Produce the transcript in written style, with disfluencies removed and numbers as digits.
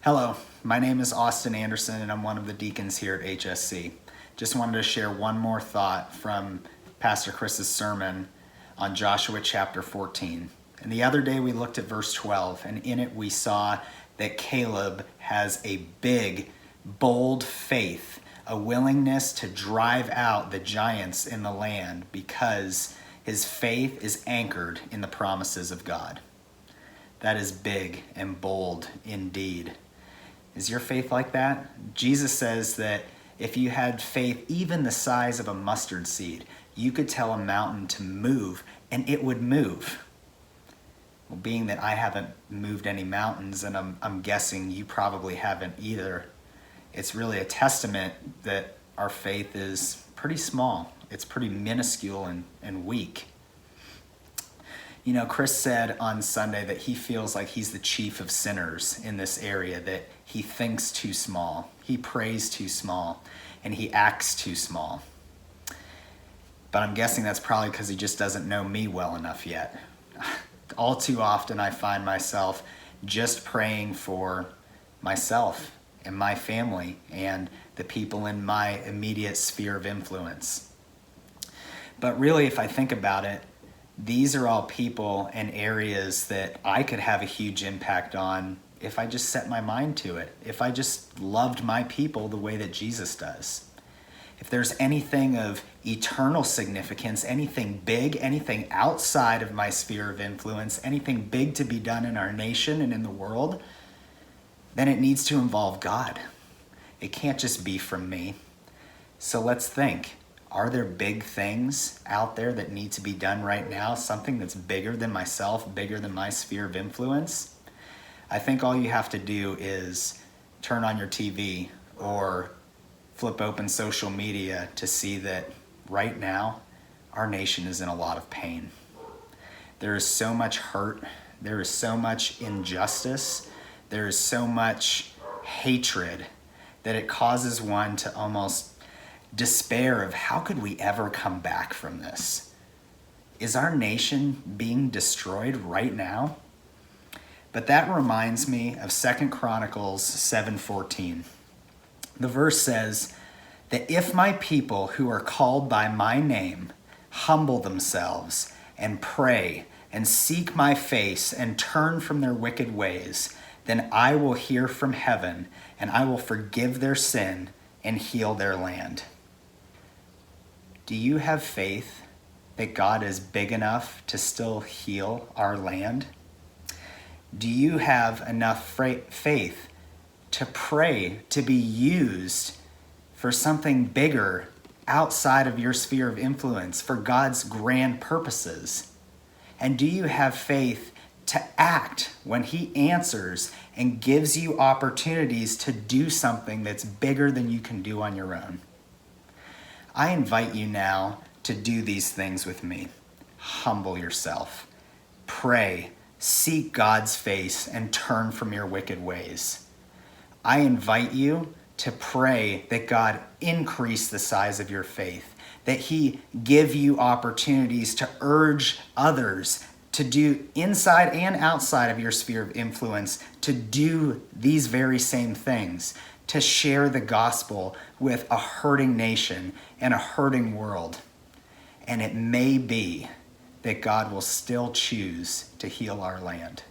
Hello, my name is Auston Anderson and I'm one of the deacons here at HSC. Just wanted to share one more thought from Pastor Chris's sermon on Joshua chapter 14. And the other day we looked at verse 12, and in it we saw that Caleb has a big, bold faith, a willingness to drive out the giants in the land because his faith is anchored in the promises of God. That is big and bold indeed. Is your faith like that? Jesus says that if you had faith even the size of a mustard seed, you could tell a mountain to move and it would move. Well, being that I haven't moved any mountains, and I'm guessing you probably haven't either, it's really a testament that our faith is pretty small. It's pretty minuscule and weak. You know, Chris said on Sunday that he feels like he's the chief of sinners in this area, that he thinks too small, he prays too small, and he acts too small. But I'm guessing that's probably because he just doesn't know me well enough yet. All too often I find myself just praying for myself and my family and the people in my immediate sphere of influence. But really, if I think about it, these are all people and areas that I could have a huge impact on if I just set my mind to it, if I just loved my people the way that Jesus does. If there's anything of eternal significance, anything big, anything outside of my sphere of influence, anything big to be done in our nation and in the world, then it needs to involve God. It can't just be from me. So let's think. Are there big things out there that need to be done right now? Something that's bigger than myself, bigger than my sphere of influence? I think all you have to do is turn on your TV or flip open social media to see that right now our nation is in a lot of pain. There is so much hurt. There is so much injustice. There is so much hatred that it causes one to almost despair of how could we ever come back from this? Is our nation being destroyed right now? But that reminds me of 2 Chronicles 7:14. The verse says that if my people who are called by my name humble themselves and pray and seek my face and turn from their wicked ways, then I will hear from heaven and I will forgive their sin and heal their land. Do you have faith that God is big enough to still heal our land? Do you have enough faith to pray to be used for something bigger outside of your sphere of influence, for God's grand purposes? And do you have faith to act when He answers and gives you opportunities to do something that's bigger than you can do on your own? I invite you now to do these things with me. Humble yourself. Pray. Seek God's face and turn from your wicked ways. I invite you to pray that God increase the size of your faith, that He give you opportunities to urge others to do inside and outside of your sphere of influence, to do these very same things, to share the gospel with a hurting nation and a hurting world. And it may be that God will still choose to heal our land.